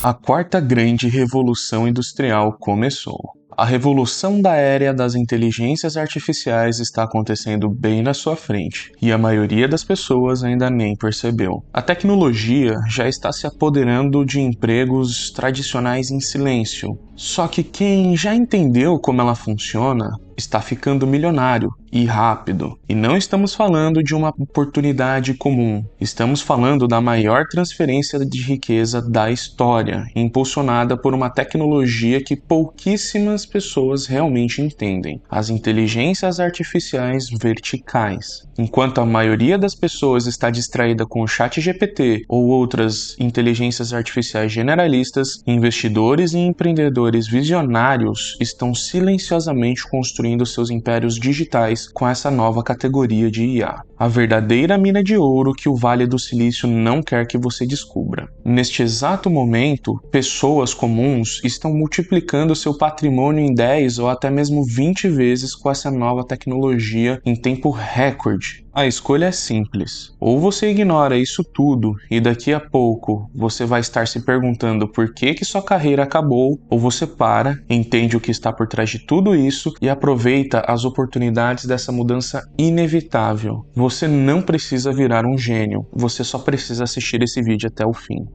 A quarta grande revolução industrial começou. A revolução da era das inteligências artificiais está acontecendo bem na sua frente, e a maioria das pessoas ainda nem percebeu. A tecnologia já está se apoderando de empregos tradicionais em silêncio. Só que quem já entendeu como ela funciona está ficando milionário e rápido. E não estamos falando de uma oportunidade comum. Estamos falando da maior transferência de riqueza da história, impulsionada por uma tecnologia que pouquíssimas pessoas realmente entendem: as inteligências artificiais verticais. Enquanto a maioria das pessoas está distraída com o ChatGPT ou outras inteligências artificiais generalistas, investidores e empreendedores visionários estão silenciosamente construindo seus impérios digitais com essa nova categoria de IA. A verdadeira mina de ouro que o Vale do Silício não quer que você descubra. Neste exato momento, pessoas comuns estão multiplicando seu patrimônio em 10 ou até mesmo 20 vezes com essa nova tecnologia em tempo recorde. A escolha é simples. Ou você ignora isso tudo e daqui a pouco você vai estar se perguntando por que sua carreira acabou, ou você para, entende o que está por trás de tudo isso e aproveita as oportunidades dessa mudança inevitável. Você não precisa virar um gênio, você só precisa assistir esse vídeo até o fim.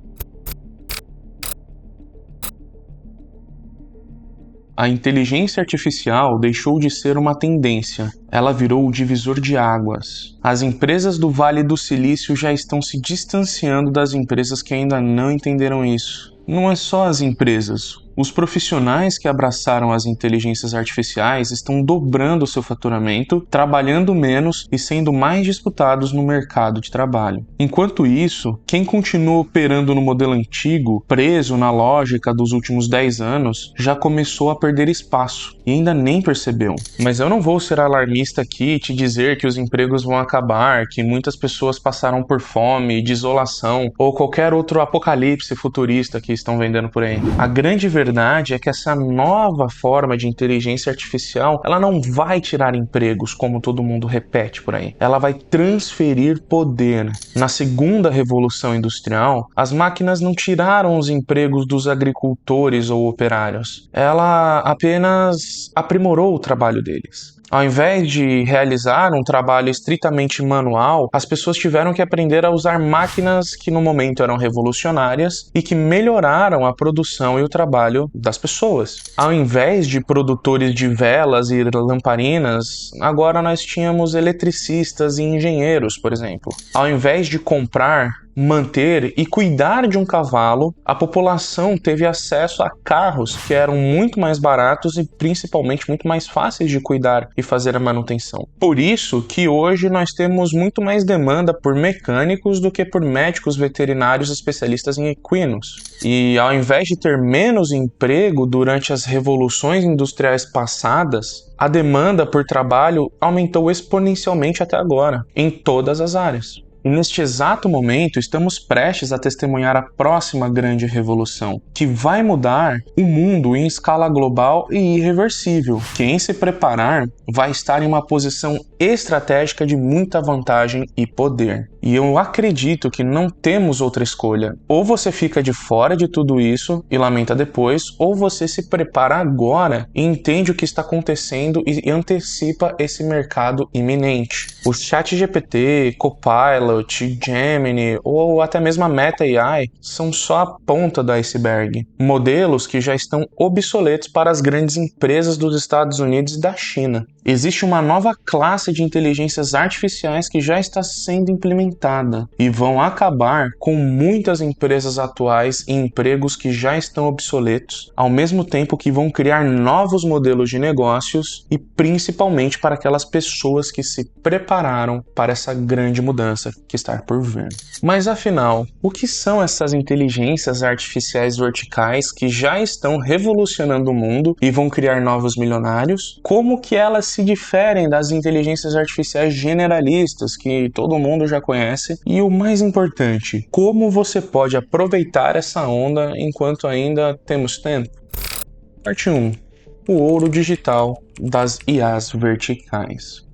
A inteligência artificial deixou de ser uma tendência, ela virou o divisor de águas. As empresas do Vale do Silício já estão se distanciando das empresas que ainda não entenderam isso. Não é só as empresas. Os profissionais que abraçaram as inteligências artificiais estão dobrando seu faturamento, trabalhando menos e sendo mais disputados no mercado de trabalho. Enquanto isso, quem continua operando no modelo antigo, preso na lógica dos últimos 10 anos, já começou a perder espaço e ainda nem percebeu. Mas eu não vou ser alarmista aqui e te dizer que os empregos vão acabar, que muitas pessoas passaram por fome, desolação ou qualquer outro apocalipse futurista que estão vendendo por aí. A grande verdade é que essa nova forma de inteligência artificial, ela não vai tirar empregos, como todo mundo repete por aí. Ela vai transferir poder. Na segunda revolução industrial, as máquinas não tiraram os empregos dos agricultores ou operários. Ela apenas aprimorou o trabalho deles. Ao invés de realizar um trabalho estritamente manual, as pessoas tiveram que aprender a usar máquinas que no momento eram revolucionárias e que melhoraram a produção e o trabalho das pessoas. Ao invés de produtores de velas e lamparinas, agora nós tínhamos eletricistas e engenheiros, por exemplo. Ao invés de comprar, manter e cuidar de um cavalo, a população teve acesso a carros que eram muito mais baratos e principalmente muito mais fáceis de cuidar e fazer a manutenção. Por isso que hoje nós temos muito mais demanda por mecânicos do que por médicos veterinários especialistas em equinos. E ao invés de ter menos emprego durante as revoluções industriais passadas, a demanda por trabalho aumentou exponencialmente até agora, em todas as áreas. E neste exato momento, estamos prestes a testemunhar a próxima grande revolução, que vai mudar o mundo em escala global e irreversível. Quem se preparar vai estar em uma posição estratégica de muita vantagem e poder. E eu acredito que não temos outra escolha. Ou você fica de fora de tudo isso e lamenta depois, ou você se prepara agora e entende o que está acontecendo e antecipa esse mercado iminente. O ChatGPT, Copilot, Gemini ou até mesmo a Meta AI são só a ponta do iceberg. Modelos que já estão obsoletos para as grandes empresas dos Estados Unidos e da China. Existe uma nova classe de inteligências artificiais que já está sendo implementada e vão acabar com muitas empresas atuais e empregos que já estão obsoletos, ao mesmo tempo que vão criar novos modelos de negócios e principalmente para aquelas pessoas que se prepararam para essa grande mudança que está por vir. Mas afinal, o que são essas inteligências artificiais verticais que já estão revolucionando o mundo e vão criar novos milionários? Como que elas se diferem das inteligências artificiais generalistas que todo mundo já conhece? E o mais importante, como você pode aproveitar essa onda enquanto ainda temos tempo? Parte 1. O ouro digital das IAs verticais.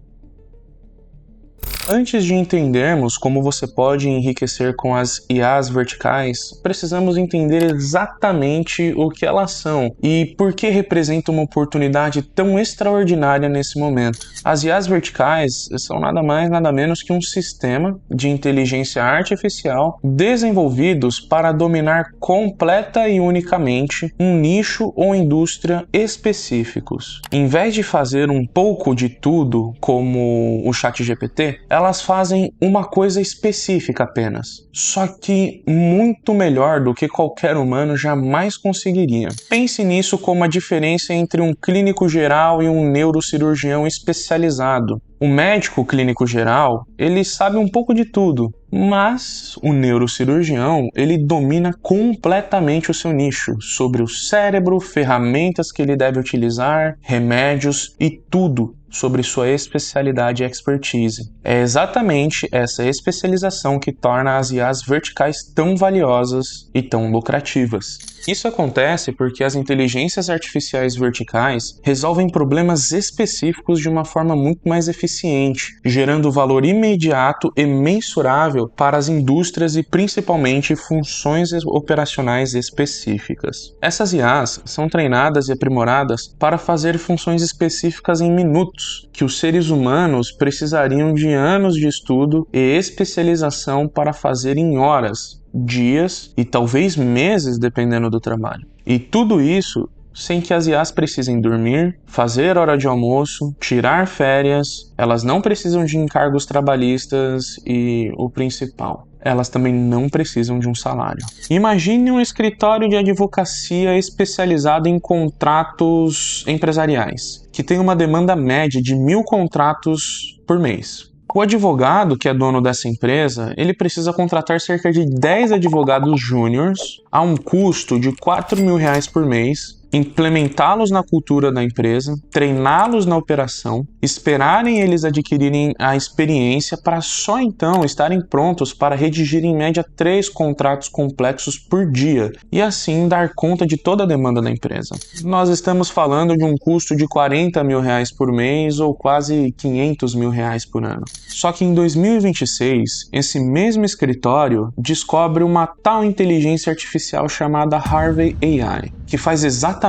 Antes de entendermos como você pode enriquecer com as IAs verticais, precisamos entender exatamente o que elas são e por que representam uma oportunidade tão extraordinária nesse momento. As IAs verticais são nada mais nada menos que um sistema de inteligência artificial desenvolvidos para dominar completa e unicamente um nicho ou indústria específicos. Em vez de fazer um pouco de tudo como o ChatGPT, elas fazem uma coisa específica apenas, só que muito melhor do que qualquer humano jamais conseguiria. Pense nisso como a diferença entre um clínico geral e um neurocirurgião especializado. O médico clínico geral, ele sabe um pouco de tudo, mas o neurocirurgião, ele domina completamente o seu nicho, sobre o cérebro, ferramentas que ele deve utilizar, remédios e tudo sobre sua especialidade e expertise. É exatamente essa especialização que torna as IAs verticais tão valiosas e tão lucrativas. Isso acontece porque as inteligências artificiais verticais resolvem problemas específicos de uma forma muito mais eficiente, gerando valor imediato e mensurável para as indústrias e principalmente funções operacionais específicas. Essas IAs são treinadas e aprimoradas para fazer funções específicas em minutos, que os seres humanos precisariam de anos de estudo e especialização para fazer em horas, dias e talvez meses, dependendo do trabalho. E tudo isso sem que as IAs precisem dormir, fazer hora de almoço, tirar férias, elas não precisam de encargos trabalhistas e o principal, elas também não precisam de um salário. Imagine um escritório de advocacia especializado em contratos empresariais, que tem uma demanda média de 1.000 contratos por mês. O advogado, que é dono dessa empresa, ele precisa contratar cerca de 10 advogados júniors a um custo de R$4.000 por mês, implementá-los na cultura da empresa, treiná-los na operação, esperarem eles adquirirem a experiência para só então estarem prontos para redigir em média 3 contratos complexos por dia e assim dar conta de toda a demanda da empresa. Nós estamos falando de um custo de R$40.000 por mês ou quase R$500.000 por ano. Só que em 2026, esse mesmo escritório descobre uma tal inteligência artificial chamada Harvey AI, que faz exatamente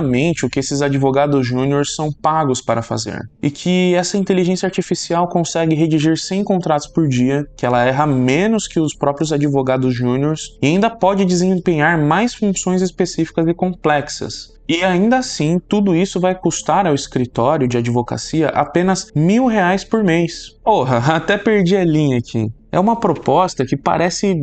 o que esses advogados júniores são pagos para fazer. E que essa inteligência artificial consegue redigir 100 contratos por dia, que ela erra menos que os próprios advogados júniores e ainda pode desempenhar mais funções específicas e complexas. E ainda assim, tudo isso vai custar ao escritório de advocacia apenas R$1.000 por mês. Porra, até perdi a linha aqui. É uma proposta que parece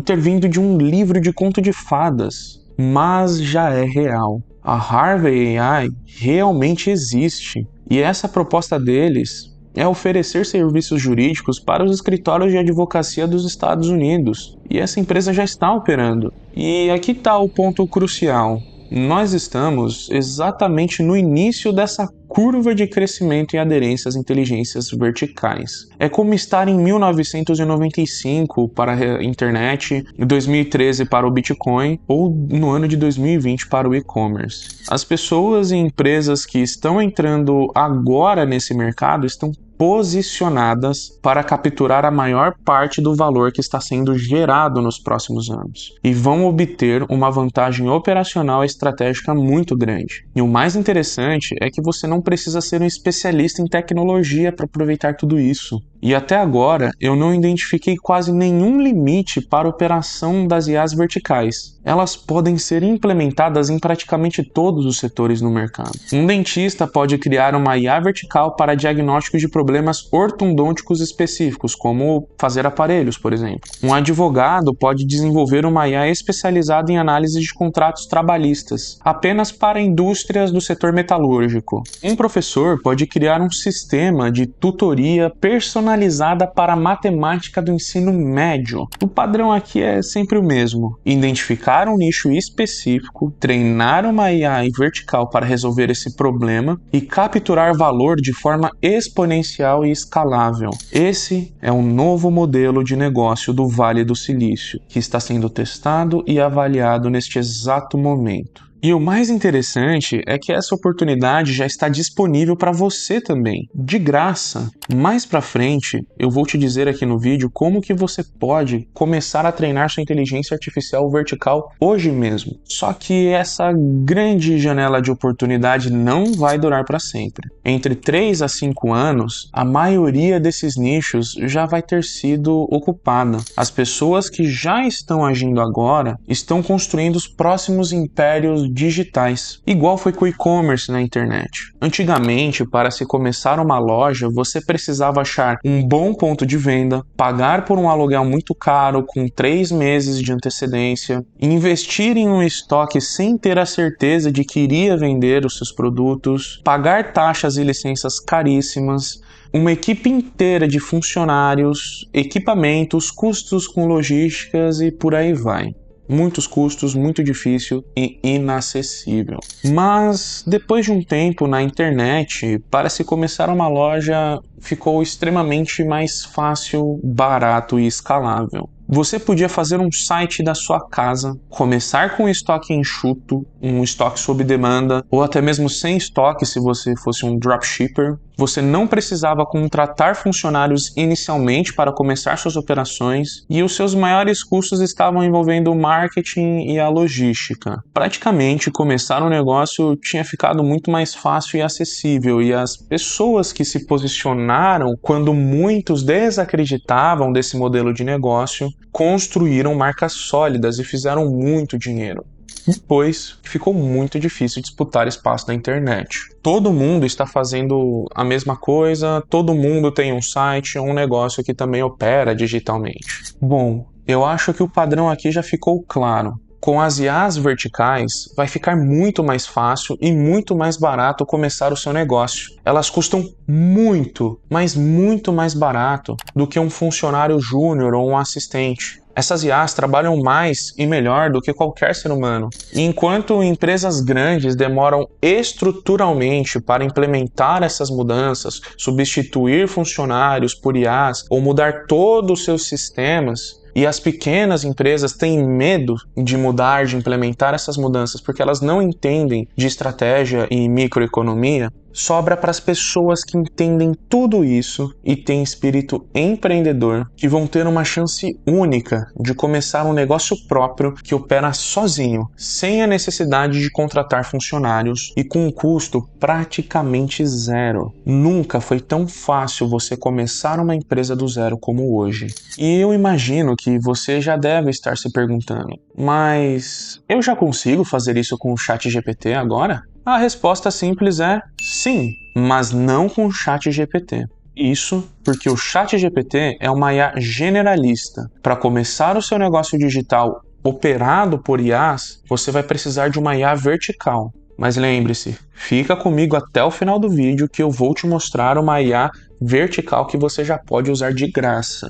ter vindo de um livro de conto de fadas, mas já é real. A Harvey AI realmente existe, e essa proposta deles é oferecer serviços jurídicos para os escritórios de advocacia dos Estados Unidos, e essa empresa já está operando. E aqui está o ponto crucial. Nós estamos exatamente no início dessa curva de crescimento e aderência às inteligências verticais. É como estar em 1995 para a internet, em 2013 para o Bitcoin ou no ano de 2020 para o e-commerce. As pessoas e empresas que estão entrando agora nesse mercado estão posicionadas para capturar a maior parte do valor que está sendo gerado nos próximos anos e vão obter uma vantagem operacional e estratégica muito grande. E o mais interessante é que você não precisa ser um especialista em tecnologia para aproveitar tudo isso. E até agora eu não identifiquei quase nenhum limite para a operação das IAs verticais. Elas podem ser implementadas em praticamente todos os setores no mercado. Um dentista pode criar uma IA vertical para diagnósticos de problemas ortodônticos específicos, como fazer aparelhos, por exemplo. Um advogado pode desenvolver uma IA especializada em análise de contratos trabalhistas, apenas para indústrias do setor metalúrgico. Um professor pode criar um sistema de tutoria personalizada para a matemática do ensino médio. O padrão aqui é sempre o mesmo: identificar um nicho específico, treinar uma IA vertical para resolver esse problema e capturar valor de forma exponencial e escalável. Esse é um novo modelo de negócio do Vale do Silício, que está sendo testado e avaliado neste exato momento. E o mais interessante é que essa oportunidade já está disponível para você também, de graça. Mais para frente, eu vou te dizer aqui no vídeo como que você pode começar a treinar sua inteligência artificial vertical hoje mesmo. Só que essa grande janela de oportunidade não vai durar para sempre. Entre 3 a 5 anos, a maioria desses nichos já vai ter sido ocupada. As pessoas que já estão agindo agora estão construindo os próximos impérios digitais, igual foi com o e-commerce na internet. Antigamente, para se começar uma loja, você precisava achar um bom ponto de venda, pagar por um aluguel muito caro com 3 meses de antecedência, investir em um estoque sem ter a certeza de que iria vender os seus produtos, pagar taxas e licenças caríssimas, uma equipe inteira de funcionários, equipamentos, custos com logísticas e por aí vai. Muitos custos, muito difícil e inacessível. Mas depois de um tempo na internet, para se começar uma loja ficou extremamente mais fácil, barato e escalável. Você podia fazer um site da sua casa, começar com um estoque enxuto, um estoque sob demanda, ou até mesmo sem estoque se você fosse um dropshipper. Você não precisava contratar funcionários inicialmente para começar suas operações e os seus maiores custos estavam envolvendo o marketing e a logística. Praticamente, começar um negócio tinha ficado muito mais fácil e acessível e as pessoas que se posicionaram quando muitos desacreditavam desse modelo de negócio construíram marcas sólidas e fizeram muito dinheiro. Depois, ficou muito difícil disputar espaço na internet. Todo mundo está fazendo a mesma coisa, todo mundo tem um site ou um negócio que também opera digitalmente. Bom, eu acho que o padrão aqui já ficou claro. Com as IAs verticais, vai ficar muito mais fácil e muito mais barato começar o seu negócio. Elas custam muito, mas muito mais barato do que um funcionário júnior ou um assistente. Essas IAs trabalham mais e melhor do que qualquer ser humano. E enquanto empresas grandes demoram estruturalmente para implementar essas mudanças, substituir funcionários por IAs ou mudar todos os seus sistemas, e as pequenas empresas têm medo de mudar, de implementar essas mudanças porque elas não entendem de estratégia e microeconomia, sobra para as pessoas que entendem tudo isso e têm espírito empreendedor, que vão ter uma chance única de começar um negócio próprio que opera sozinho, sem a necessidade de contratar funcionários e com um custo praticamente zero. Nunca foi tão fácil você começar uma empresa do zero como hoje. E eu imagino que você já deve estar se perguntando, mas eu já consigo fazer isso com o ChatGPT agora? A resposta simples é sim, mas não com o ChatGPT. Isso porque o ChatGPT é uma IA generalista. Para começar o seu negócio digital operado por IAs, você vai precisar de uma IA vertical. Mas lembre-se, fica comigo até o final do vídeo que eu vou te mostrar uma IA vertical que você já pode usar de graça.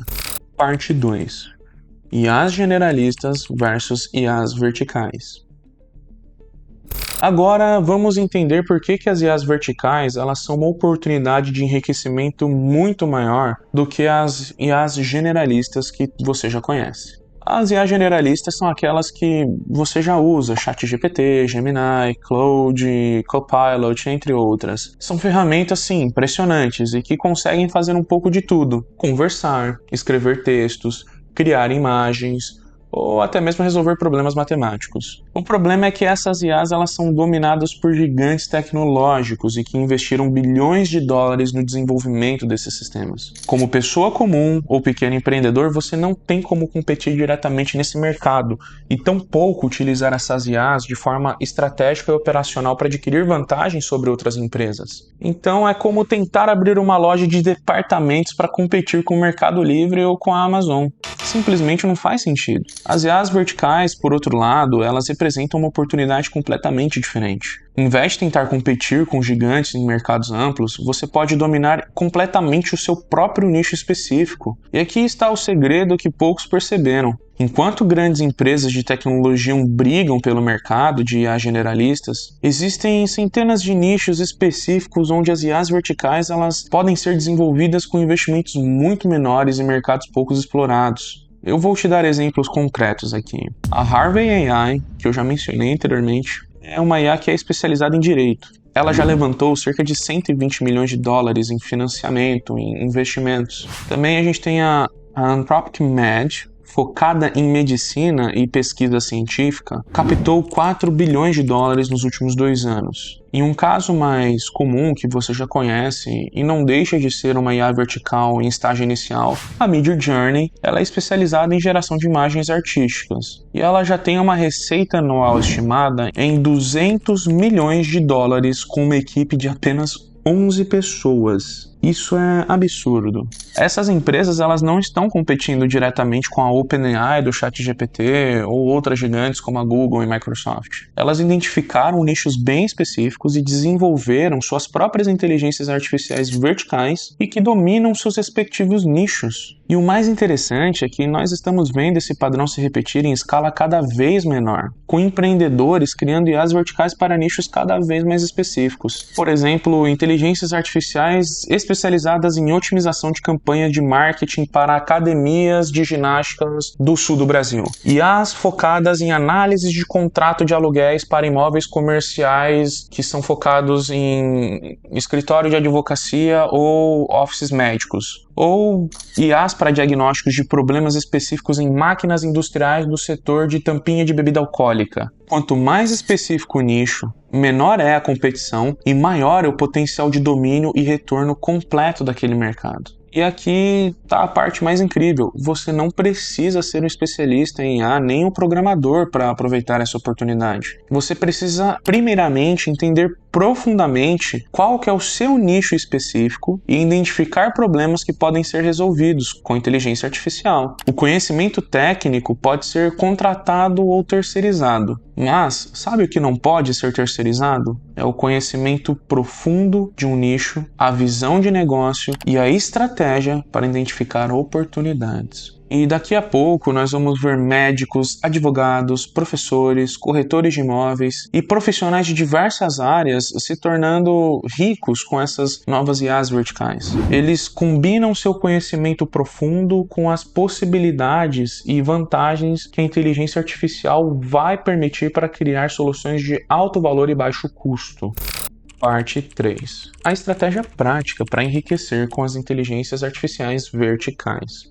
Parte 2. IAs generalistas versus IAs verticais. Agora vamos entender por que as IAs verticais elas são uma oportunidade de enriquecimento muito maior do que as IAs generalistas que você já conhece. As IAs generalistas são aquelas que você já usa, ChatGPT, Gemini, Claude, Copilot, entre outras. São ferramentas, sim, impressionantes e que conseguem fazer um pouco de tudo. Conversar, escrever textos, criar imagens, ou até mesmo resolver problemas matemáticos. O problema é que essas IAs elas são dominadas por gigantes tecnológicos e que investiram bilhões de dólares no desenvolvimento desses sistemas. Como pessoa comum ou pequeno empreendedor, você não tem como competir diretamente nesse mercado e tampouco utilizar essas IAs de forma estratégica e operacional para adquirir vantagens sobre outras empresas. Então é como tentar abrir uma loja de departamentos para competir com o Mercado Livre ou com a Amazon. Simplesmente não faz sentido. As IAs verticais, por outro lado, elas representam uma oportunidade completamente diferente. Em vez de tentar competir com gigantes em mercados amplos, você pode dominar completamente o seu próprio nicho específico. E aqui está o segredo que poucos perceberam. Enquanto grandes empresas de tecnologia brigam pelo mercado de IAs generalistas, existem centenas de nichos específicos onde as IAs verticais elas podem ser desenvolvidas com investimentos muito menores em mercados poucos explorados. Eu vou te dar exemplos concretos aqui. A Harvey AI, que eu já mencionei anteriormente, é uma IA que é especializada em direito. Ela já levantou cerca de 120 milhões de dólares em financiamento, em investimentos. Também a gente tem a Anthropic Med, focada em medicina e pesquisa científica, captou 4 bilhões de dólares nos últimos 2 anos. Em um caso mais comum, que você já conhece, e não deixa de ser uma IA vertical em estágio inicial, a Midjourney, ela é especializada em geração de imagens artísticas. E ela já tem uma receita anual estimada em 200 milhões de dólares com uma equipe de apenas 11 pessoas. Isso é absurdo. Essas empresas elas não estão competindo diretamente com a OpenAI do ChatGPT ou outras gigantes como a Google e Microsoft. Elas identificaram nichos bem específicos e desenvolveram suas próprias inteligências artificiais verticais e que dominam seus respectivos nichos. E o mais interessante é que nós estamos vendo esse padrão se repetir em escala cada vez menor, com empreendedores criando IAs verticais para nichos cada vez mais específicos. Por exemplo, inteligências artificiais especializadas em otimização de campanha de marketing para academias de ginásticas do sul do Brasil. IAs focadas em análise de contrato de aluguéis para imóveis comerciais que são focados em escritório de advocacia ou offices médicos. Ou IAs para diagnósticos de problemas específicos em máquinas industriais do setor de tampinha de bebida alcoólica. Quanto mais específico o nicho, menor é a competição e maior é o potencial de domínio e retorno completo daquele mercado. E aqui está a parte mais incrível, você não precisa ser um especialista em IA nem um programador para aproveitar essa oportunidade. Você precisa primeiramente entender profundamente qual que é o seu nicho específico e identificar problemas que podem ser resolvidos com inteligência artificial. O conhecimento técnico pode ser contratado ou terceirizado, mas sabe o que não pode ser terceirizado? É o conhecimento profundo de um nicho, a visão de negócio e a estratégia para identificar oportunidades. E daqui a pouco nós vamos ver médicos, advogados, professores, corretores de imóveis e profissionais de diversas áreas se tornando ricos com essas novas IAs verticais. Eles combinam seu conhecimento profundo com as possibilidades e vantagens que a inteligência artificial vai permitir para criar soluções de alto valor e baixo custo. Parte 3. A estratégia prática para enriquecer com as inteligências artificiais verticais.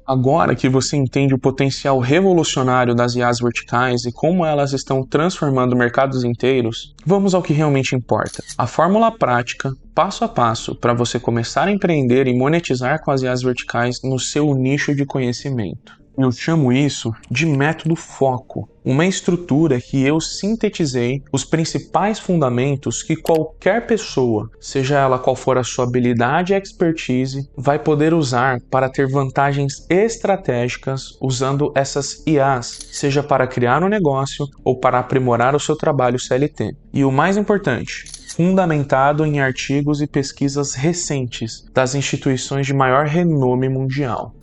Agora que você entende o potencial revolucionário das IAs verticais e como elas estão transformando mercados inteiros, vamos ao que realmente importa. A fórmula prática, passo a passo, para você começar a empreender e monetizar com as IAs verticais no seu nicho de conhecimento. Eu chamo isso de método foco, uma estrutura que eu sintetizei os principais fundamentos que qualquer pessoa, seja ela qual for a sua habilidade e expertise, vai poder usar para ter vantagens estratégicas usando essas IAs, seja para criar um negócio ou para aprimorar o seu trabalho CLT. E o mais importante, fundamentado em artigos e pesquisas recentes das instituições de maior renome mundial.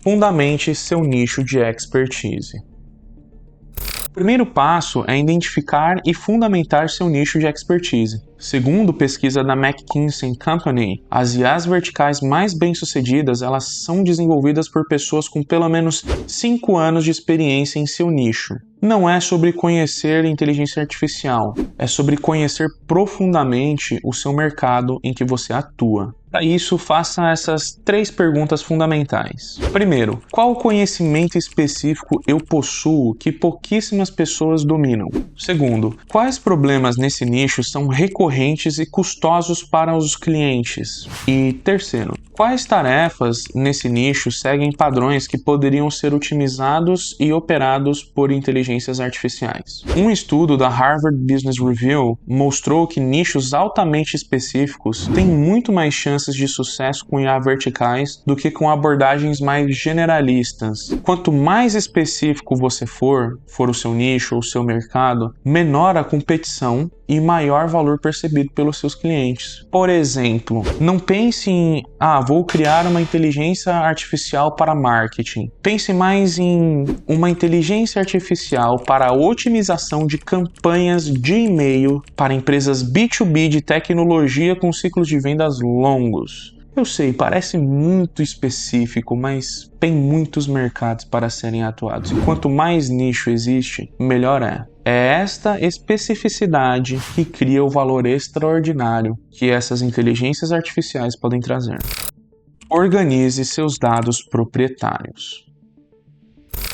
Fundamente seu nicho de expertise. O primeiro passo é identificar e fundamentar seu nicho de expertise. Segundo pesquisa da McKinsey & Company, as IAs verticais mais bem-sucedidas elas são desenvolvidas por pessoas com pelo menos 5 anos de experiência em seu nicho. Não é sobre conhecer inteligência artificial, é sobre conhecer profundamente o seu mercado em que você atua. Para isso, faça essas 3 perguntas fundamentais. Primeiro, qual conhecimento específico eu possuo que pouquíssimas pessoas dominam? Segundo, quais problemas nesse nicho são recorrentes e custosos para os clientes? E terceiro, quais tarefas nesse nicho seguem padrões que poderiam ser otimizados e operados por inteligências artificiais? Um estudo da Harvard Business Review mostrou que nichos altamente específicos têm muito mais chances de sucesso com IA verticais do que com abordagens mais generalistas. Quanto mais específico você for o seu nicho ou o seu mercado, menor a competição e maior valor percebido pelos seus clientes. Por exemplo, não pense em vou criar uma inteligência artificial para marketing. Pense mais em uma inteligência artificial para a otimização de campanhas de e-mail para empresas B2B de tecnologia com ciclos de vendas longos. Eu sei, parece muito específico, mas tem muitos mercados para serem atuados. E quanto mais nicho existe, melhor é. É esta especificidade que cria o valor extraordinário que essas inteligências artificiais podem trazer. Organize seus dados proprietários.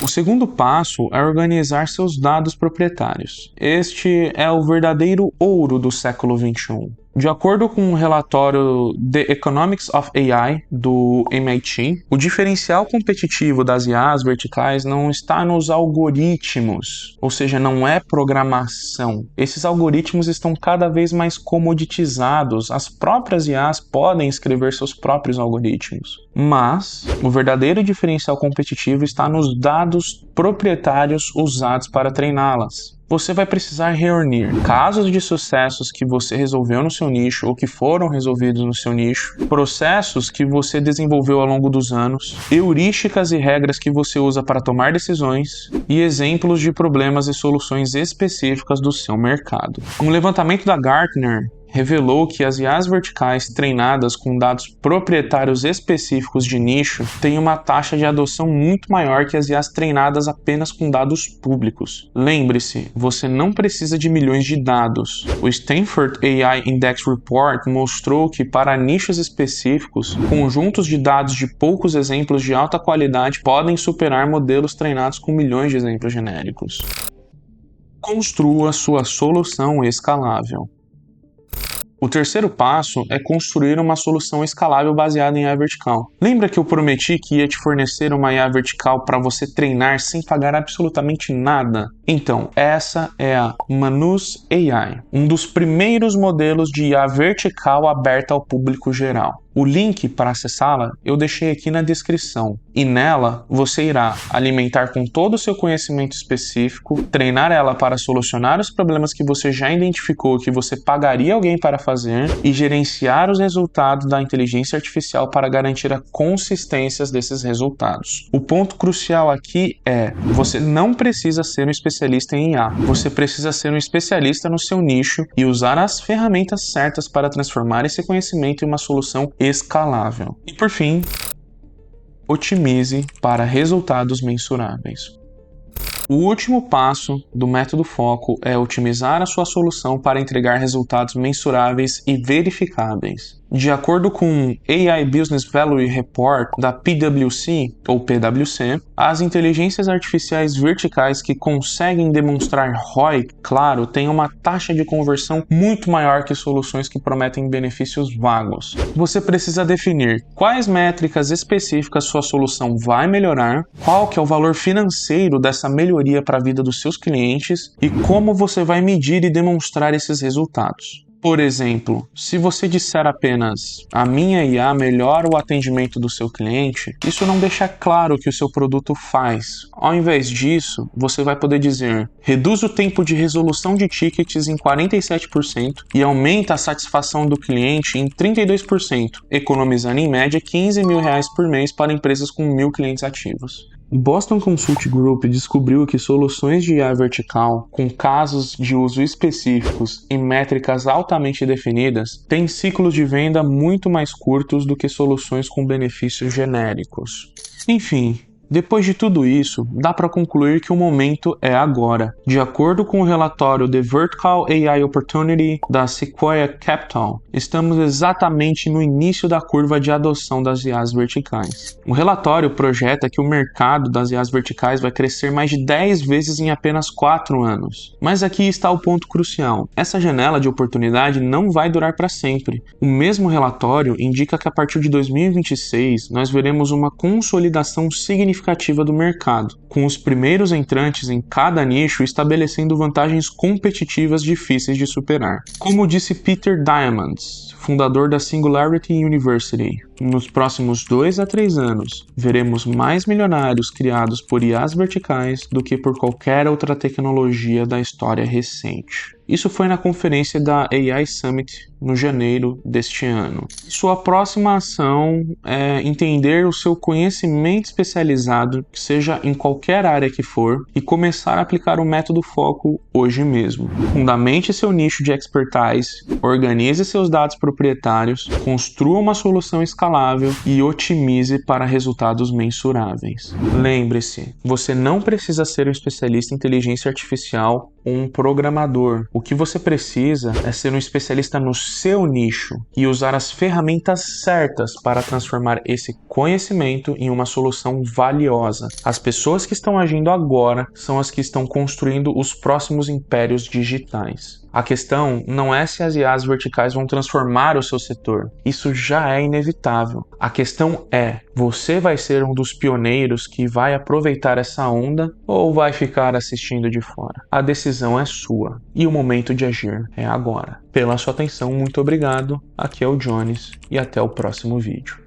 O segundo passo é organizar seus dados proprietários. Este é o verdadeiro ouro do século XXI. De acordo com um relatório The Economics of AI, do MIT, o diferencial competitivo das IAs verticais não está nos algoritmos, ou seja, não é programação. Esses algoritmos estão cada vez mais comoditizados, as próprias IAs podem escrever seus próprios algoritmos. Mas o verdadeiro diferencial competitivo está nos dados proprietários usados para treiná-las. Você vai precisar reunir casos de sucessos que você resolveu no seu nicho ou que foram resolvidos no seu nicho, processos que você desenvolveu ao longo dos anos, heurísticas e regras que você usa para tomar decisões e exemplos de problemas e soluções específicas do seu mercado. Um levantamento da Gartner revelou que as IAs verticais treinadas com dados proprietários específicos de nicho têm uma taxa de adoção muito maior que as IAs treinadas apenas com dados públicos. Lembre-se, você não precisa de milhões de dados. O Stanford AI Index Report mostrou que para nichos específicos, conjuntos de dados de poucos exemplos de alta qualidade podem superar modelos treinados com milhões de exemplos genéricos. Construa sua solução escalável. O terceiro passo é construir uma solução escalável baseada em IA vertical. Lembra que eu prometi que ia te fornecer uma IA vertical para você treinar sem pagar absolutamente nada? Então, essa é a Manus AI, um dos primeiros modelos de IA vertical aberta ao público geral. O link para acessá-la eu deixei aqui na descrição e nela você irá alimentar com todo o seu conhecimento específico, treinar ela para solucionar os problemas que você já identificou que você pagaria alguém para fazer e gerenciar os resultados da inteligência artificial para garantir a consistência desses resultados. O ponto crucial aqui é, você não precisa ser um especialista em IA, você precisa ser um especialista no seu nicho e usar as ferramentas certas para transformar esse conhecimento em uma solução escalável. E por fim, otimize para resultados mensuráveis. O último passo do método Foco é otimizar a sua solução para entregar resultados mensuráveis e verificáveis. De acordo com o AI Business Value Report da PwC, ou PwC, as inteligências artificiais verticais que conseguem demonstrar ROI, claro, têm uma taxa de conversão muito maior que soluções que prometem benefícios vagos. Você precisa definir quais métricas específicas sua solução vai melhorar, qual que é o valor financeiro dessa melhoria para a vida dos seus clientes e como você vai medir e demonstrar esses resultados. Por exemplo, se você disser apenas a minha IA melhora o atendimento do seu cliente, isso não deixa claro o que o seu produto faz. Ao invés disso, você vai poder dizer reduz o tempo de resolução de tickets em 47% e aumenta a satisfação do cliente em 32%, economizando em média R$15 mil por mês para empresas com 1.000 clientes ativos. O Boston Consult Group descobriu que soluções de IA vertical, com casos de uso específicos e métricas altamente definidas, têm ciclos de venda muito mais curtos do que soluções com benefícios genéricos. Enfim, depois de tudo isso, dá para concluir que o momento é agora. De acordo com o relatório The Vertical AI Opportunity da Sequoia Capital, estamos exatamente no início da curva de adoção das IAs verticais. O relatório projeta que o mercado das IAs verticais vai crescer mais de 10 vezes em apenas 4 anos. Mas aqui está o ponto crucial. Essa janela de oportunidade não vai durar para sempre. O mesmo relatório indica que a partir de 2026 nós veremos uma consolidação significativa do mercado, com os primeiros entrantes em cada nicho estabelecendo vantagens competitivas difíceis de superar. Como disse Peter Diamandis, fundador da Singularity University, nos próximos 2 a 3 anos, veremos mais milionários criados por IAs verticais do que por qualquer outra tecnologia da história recente. Isso foi na conferência da AI Summit no janeiro deste ano. Sua próxima ação é entender o seu conhecimento especializado, seja em qualquer área que for, e começar a aplicar o método Foco hoje mesmo. Fundamente seu nicho de expertise, organize seus dados proprietários, construa uma solução escalável escalável e otimize para resultados mensuráveis. Lembre-se, você não precisa ser um especialista em inteligência artificial ou um programador. O que você precisa é ser um especialista no seu nicho e usar as ferramentas certas para transformar esse conhecimento em uma solução valiosa. As pessoas que estão agindo agora são as que estão construindo os próximos impérios digitais. A questão não é se as IAs verticais vão transformar o seu setor. Isso já é inevitável. A questão é, você vai ser um dos pioneiros que vai aproveitar essa onda ou vai ficar assistindo de fora? A decisão é sua e o momento de agir é agora. Pela sua atenção, muito obrigado. Aqui é o Jones e até o próximo vídeo.